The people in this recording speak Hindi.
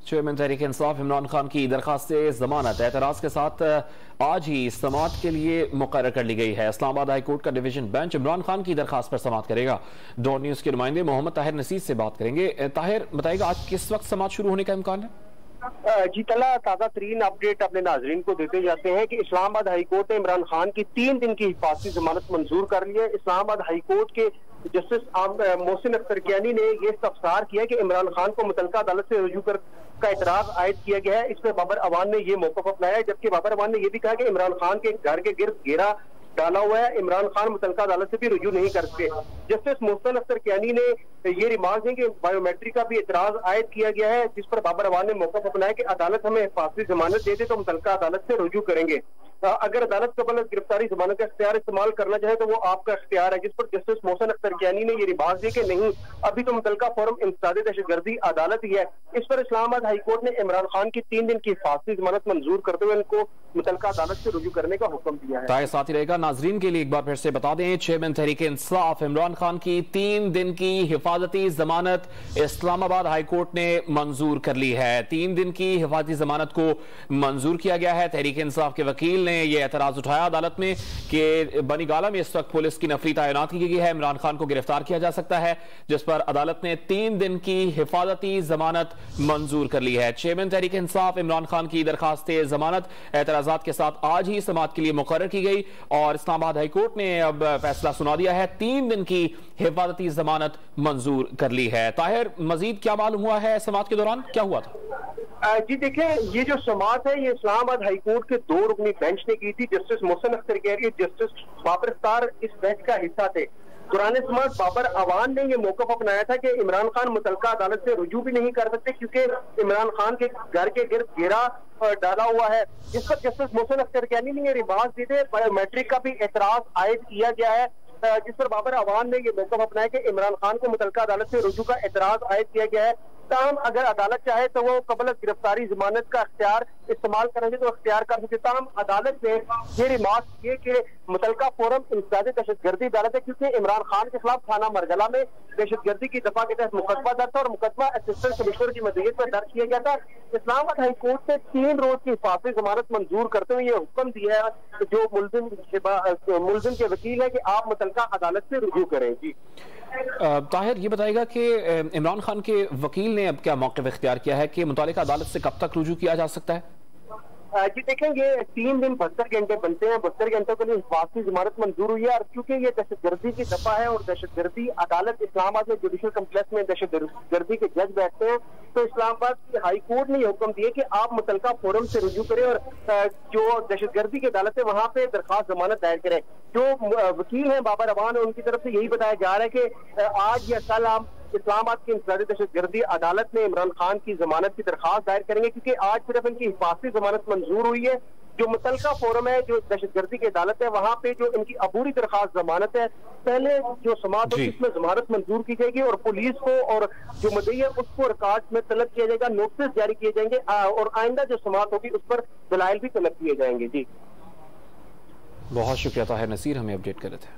चेयरमैन तहरीक इंसाफ इमरान खान की दरखास्त जमानत एतराज के साथ आज ही समाअत के लिए मुकर्रर कर ली गई है। इस्लामाबाद हाई कोर्ट का डिवीजन बेंच इमरान खान की दरखास्त पर समाअत करेगा। डॉन न्यूज के नुमाइंदे मोहम्मद ताहिर नसीर से बात करेंगे। ताहिर, बताइएगा आज किस वक्त समाअत शुरू होने का इम्कान है? जी तला ताज़ा तरीन अपडेट अपने नाजरीन को देते जाते हैं कि इस्लामाबाद हाई कोर्ट ने इमरान खान की 3 दिन की हिफाजती जमानत मंजूर कर ली है। इस्लामाबाद हाई कोर्ट के जस्टिस मोहसिन अख्तर कियानी ने यह इस्तफसार किया कि इमरान खान को मुतल्लिका अदालत से रुजू कर का इतराज आयद किया गया है। इस पर बाबर अवान ने यह मौक़िफ़ अपनाया है, जबकि बाबर अवान ने यह भी कहा कि इमरान खान के घर के गिर्द घेरा डाला हुआ है, इमरान खान मुतल्लिका अदालत से भी रुजू नहीं कर सकते। जस्टिस मोहसिन अख्तर कियानी ने ये रिमार्क दी कि बायोमेट्रिक का भी इतराज आयद किया गया है, जिस पर बाबर अवान ने मौक़िफ़ अपनाया कि अदालत हमें हिफाजती जमानत दे दे तो मुतल्लिका अदालत से रुजू करेंगे। अगर अदालत कबल गिरफ्तारी जमानत का इख्तियार इस्तेमाल करना चाहे तो वो आपका इख्तियार है, जिस पर जस्टिस मोहसिन अख्तर कियानी ने ये रिमार्क दी कि नहीं, अभी तो मुतल्लिका फोरम इंसदाद दहशतगर्दी अदालत ही है। इस पर इस्लामाबाद हाई कोर्ट ने इमरान खान की 3 दिन की हिफाजती जमानत मंजूर करते हुए इनको मुतल्लिका अदालत से रुजू करने का हुक्म दिया है। साथ ही रहेगा। नाजरीन के लिए एक बार फिर से बता दें, चेयरमैन तहरीक इंसाफ इमरान खान की 3 दिन की हिफाजती जमानत इस्लामाबाद हाई कोर्ट ने मंजूर कर ली है। 3 दिन की हिफाजती जमानत को मंजूर किया गया है। तहरीक इंसाफ के वकील ने यह एतराज उठाया अदालत में कि बनीगाला में इस वक्त पुलिस की नफरी तैनात की गई है, इमरान खान को गिरफ्तार किया जा सकता है, जिस पर अदालत ने 3 दिन की हिफाजती जमानत मंजूर कर ली है। चेयरमैन तहरीक इंसाफ इमरान खान की दरखास्त जमानत एतराजात के साथ आज ही समाअत के लिए मुकर्रर की गई और इस्लामाबाद हाई कोर्ट ने अब फैसला सुना दिया है। 3 दिन की हिफाजती जमानत मंजूर कर ली है। ताहिर, मजीद क्या मालूम हुआ है समाअत के दौरान, क्या हुआ था? जी देखिए, ये जो समाअत है ये इस्लामाबाद हाई कोर्ट के 2 रुकनी बेंच ने की थी। जस्टिस मोहसिन अख्तर कियानी, जस्टिस बाबर अख्तर इस बेंच का हिस्सा थे। दौरान समाअत बाबर अवान ने यह मौक़िफ़ अपनाया था कि इमरान खान मुतल्लिका अदालत से रुजू भी नहीं कर सकते क्योंकि इमरान खान के घर के गिर्द घेरा डाला हुआ है, जिस पर जस्टिस मोहसिन अख्तर कियानी ने यह रिमार्क दिए थे। बायोमेट्रिक का भी एतराज आयद किया गया है, जिस पर बाबर अवान ने यह मौक़िफ़ अपनाया कि इमरान खान को मुतल्लिका अदालत से रुजू का एतराज आयद किया गया है। ताहम अगर अदालत चाहे तो वो कबल गिरफ्तारी जमानत का इख्तियार इस्तेमाल करेंगे तो इख्तियार कर सकते। ताहम अदालत ने ये रिमार्क किए कि मुतल्लिका फोरम इंसदाद दहशतगर्दी अदालत है क्योंकि इमरान खान के खिलाफ थाना मरगला में दहशतगर्दी की दफा के तहत मुकदमा दर्ज था और मुकदमा असिस्टेंट कमिश्नर की मदईयत पर दर्ज किया गया था। इस्लामाबाद हाई कोर्ट ने 3 रोज की हिफाजती जमानत मंजूर करते हुए ये हुक्म दिया है जो मुलजिम के वकील है कि आप मुतल्लिका अदालत से रुजू करें। जी ताहिर, ये बताएगा कि इमरान खान के वकील ने अब क्या मौक़िफ़ इख्तियार किया है कि मुतालिका अदालत से कब तक रुजू किया जा सकता है? जी देखेंगे, 3 दिन 72 घंटे बनते हैं। 72 घंटों के लिए हिफाजती जमानत मंजूर हुई है और क्योंकि ये दहशतगर्दी की दफा है और दहशतगर्दी अदालत इस्लामाबाद में जुडिशल कम्प्लेक्स में दहशतगर्दी के जज बैठते हैं, तो इस्लामाबाद की हाई कोर्ट ने यह हुक्म दिया कि आप मुतल्लिका फोरम से रुजू करें और जो दहशतगर्दी की अदालत है वहां पे दरखास्त जमानत दायर करें। जो वकील है बाबर अवान, उनकी तरफ से यही बताया जा रहा है कि आज या कल हम इस्लामाबाद की इंसदाद दहशतगर्दी अदालत में इमरान खान की जमानत की दरखास्त दायर करेंगे क्योंकि आज सिर्फ इनकी हिफाजती जमानत मंजूर हुई है। जो मुतल्लिका फोरम है, जो दहशतगर्दी की अदालत है, वहां पे जो इनकी अबूरी दरखास्त जमानत है, पहले जो समाअत होगी इसमें जमानत मंजूर की जाएगी और पुलिस को और जो मुद्दई है उसको रिकॉर्ड में तलब किया जाएगा, नोटिस जारी किए जाएंगे और आइंदा जो समाअत होगी उस पर दलाइल भी तलब किए जाएंगे। जी बहुत शुक्रिया ताहिर नसीर, हमें अपडेट कर रहे थे।